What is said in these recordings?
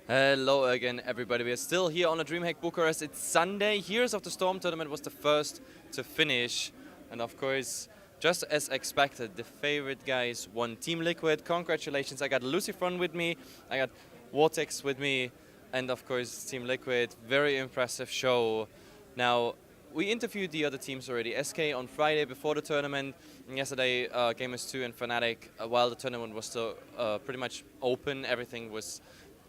Hello again, everybody. We are still here on the Dreamhack Bucharest. It's Sunday. Heroes of the Storm tournament was the first to finish. And of course, just as expected, the favorite guys won. Team Liquid, congratulations. I got Lucifron with me, I got Vortex with me, and of course, Team Liquid. Very impressive show. Now, we interviewed the other teams already. SK on Friday before the tournament, and yesterday Gamers2 and Fnatic, while the tournament was still pretty much open, everything was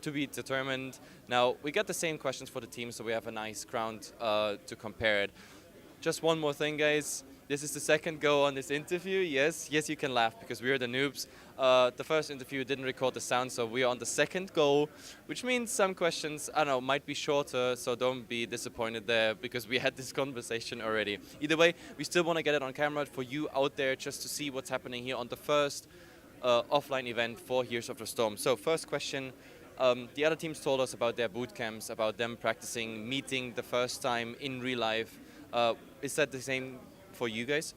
to be determined. Now, we got the same questions for the team, so we have a nice ground to compare it. Just one more thing, guys. This is the second go on this interview. Yes, you can laugh because we are the noobs. The first interview didn't record the sound, so we are on the second go, which means some questions, I don't know, might be shorter, so don't be disappointed there because we had this conversation already. Either way, we still want to get it on camera for you out there just to see what's happening here on the first offline event for Heroes of the Storm. So first question, the other teams told us about their boot camps, about them practicing, meeting the first time in real life. Is that the same for you guys?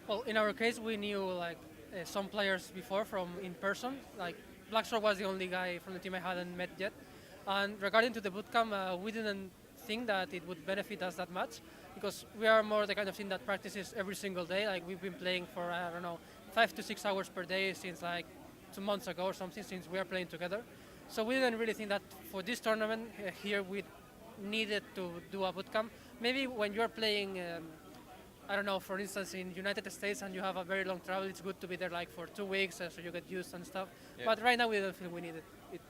Well, in our case, we knew some players before from in person. Like Blackstar was the only guy from the team I hadn't met yet. And regarding to the bootcamp, we didn't think that it would benefit us that much because we are more the kind of team that practices every single day. Like we've been playing for I don't know 5 to 6 hours per day since like 2 months ago or something. Since we are playing together, so we didn't really think that for this tournament here we needed to do a bootcamp. Maybe when you're playing. I don't know, for instance, in United States and you have a very long travel, it's good to be there like for 2 weeks so you get used and stuff. Yeah. But right now we don't feel we need it.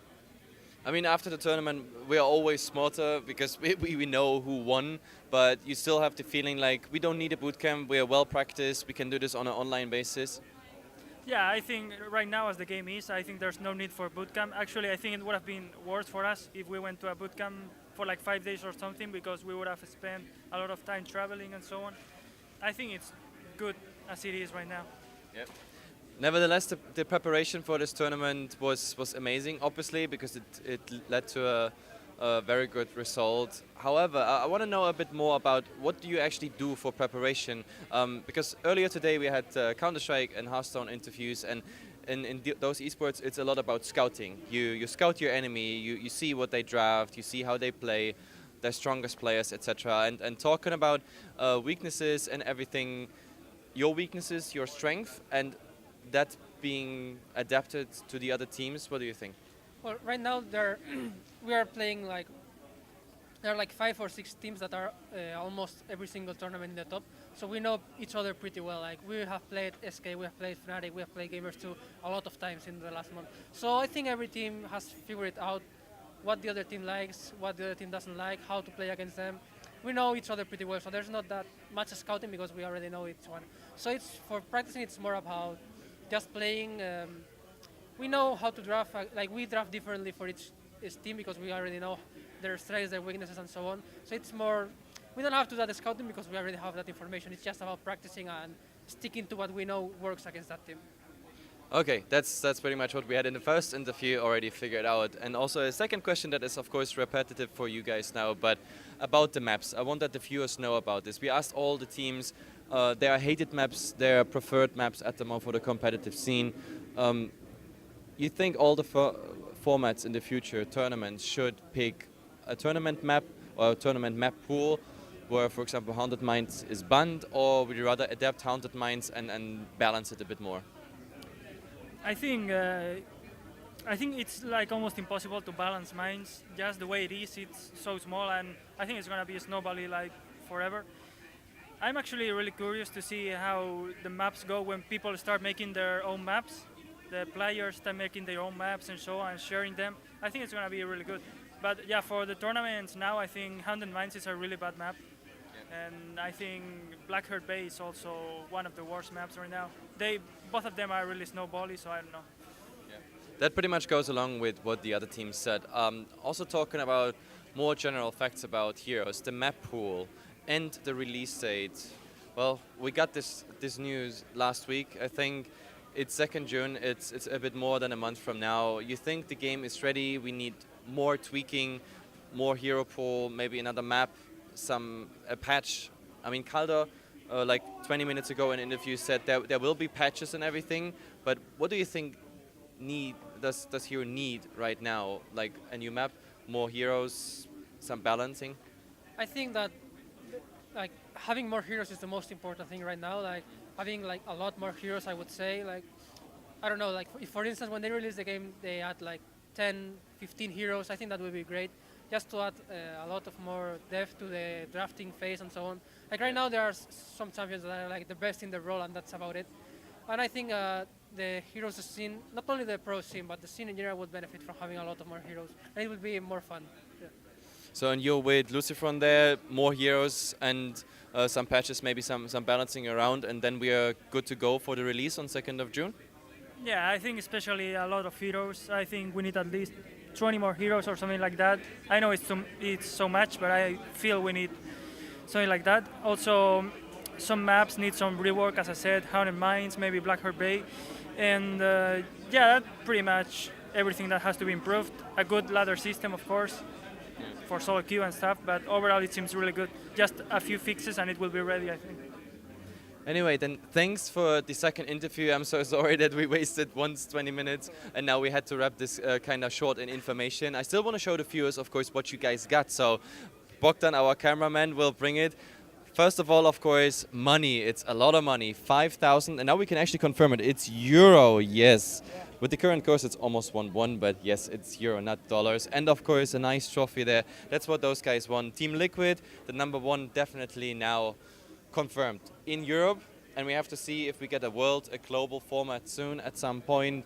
I mean, after the tournament, we are always smarter because we know who won, but you still have the feeling like we don't need a bootcamp, we are well practiced, we can do this on an online basis. Yeah, I think right now as the game is, I think there's no need for bootcamp. Actually, I think it would have been worse for us if we went to a bootcamp for like 5 days or something because we would have spent a lot of time traveling and so on. I think it's good as it is right now. Yep. Nevertheless, the preparation for this tournament was amazing, obviously, because it led to a very good result. However, I want to know a bit more about what do you actually do for preparation, because earlier today we had Counter-Strike and Hearthstone interviews, and in those esports it's a lot about scouting. You scout your enemy, you see what they draft, you see how they play, their strongest players, etc. And talking about weaknesses and everything, your weaknesses, your strength, and that being adapted to the other teams. What do you think? Well, right now we are playing there are like 5 or 6 teams that are almost every single tournament in the top. So we know each other pretty well. Like we have played SK, we have played Fnatic, we have played Gamers2 a lot of times in the last month. So I think every team has figured out what the other team likes, what the other team doesn't like, how to play against them. We know each other pretty well, so there's not that much scouting because we already know each one. So it's for practicing, it's more about just playing. We know how to draft, like we draft differently for each team because we already know their strengths, their weaknesses, and so on. So it's more, we don't have to do that scouting because we already have that information. It's just about practicing and sticking to what we know works against that team. Okay, that's pretty much what we had in the first interview already figured out. And also a second question that is of course repetitive for you guys now, but about the maps. I want that the viewers know about this. We asked all the teams, there are hated maps, there are preferred maps at the moment for the competitive scene. You think all the formats in the future, tournaments, should pick a tournament map or a tournament map pool where, for example, Haunted Mines is banned, or would you rather adapt Haunted Mines and balance it a bit more? I think it's like almost impossible to balance mines. Just the way it is, it's so small, and I think it's gonna be snowbally like forever. I'm actually really curious to see how the maps go when people start making their own maps. The players start making their own maps and so on, and sharing them. I think it's gonna be really good. But yeah, for the tournaments now, I think Haunted Mines is a really bad map. And I think Blackheart Bay is also one of the worst maps right now. Both of them are really snowbally, so I don't know. Yeah. That pretty much goes along with what the other team said. Also talking about more general facts about Heroes, the map pool and the release date. Well, we got this news last week. I think it's 2nd June. It's a bit more than a month from now. You think the game is ready? We need more tweaking, more hero pool, maybe another map, a patch. I mean, Calder, like 20 minutes ago in an interview said there will be patches and everything, but what do you think does Hero need right now? Like a new map, more heroes, some balancing? I think that like having more heroes is the most important thing right now. Like having like a lot more heroes, I would say. Like I don't know, like if for instance when they release the game, they add like 10, 15 heroes. I think that would be great, just to add a lot of more depth to the drafting phase and so on. Like right now, there are some champions that are like the best in the role, and that's about it. And I think the heroes scene, not only the pro scene, but the scene in general would benefit from having a lot of more heroes, and it would be more fun. Yeah. So and you're with Lucifron there, more heroes and some patches, maybe some balancing around, and then we are good to go for the release on 2nd of June? Yeah, I think especially a lot of heroes. I think we need at least 20 more heroes or something like that. I know it's so much, but I feel we need something like that. Also, some maps need some rework, as I said, Haunted Mines, maybe Blackheart Bay. And yeah, that's pretty much everything that has to be improved. A good ladder system, of course, for solo queue and stuff, but overall it seems really good. Just a few fixes and it will be ready, I think. Anyway, then thanks for the second interview. I'm so sorry that we wasted once 20 minutes and now we had to wrap this kind of short in information. I still want to show the viewers, of course, what you guys got. So Bogdan, our cameraman, will bring it. First of all, of course, money. It's a lot of money, 5,000. And now we can actually confirm it. It's euro, yes. With the current course, it's almost 1-1, but yes, it's euro, not dollars. And of course, a nice trophy there. That's what those guys won. Team Liquid, the #1, definitely now confirmed in Europe, and we have to see if we get a global format soon at some point.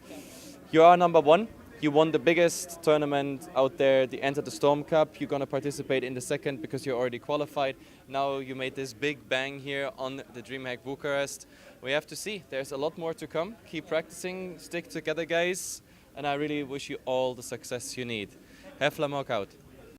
You are #1. You won the biggest tournament out there, the Enter the Storm Cup. You're going to participate in the second because you're already qualified. Now you made this big bang here on the Dreamhack Bucharest. We have to see. There's a lot more to come. Keep practicing, stick together, guys, and I really wish you all the success you need. Have fun, out.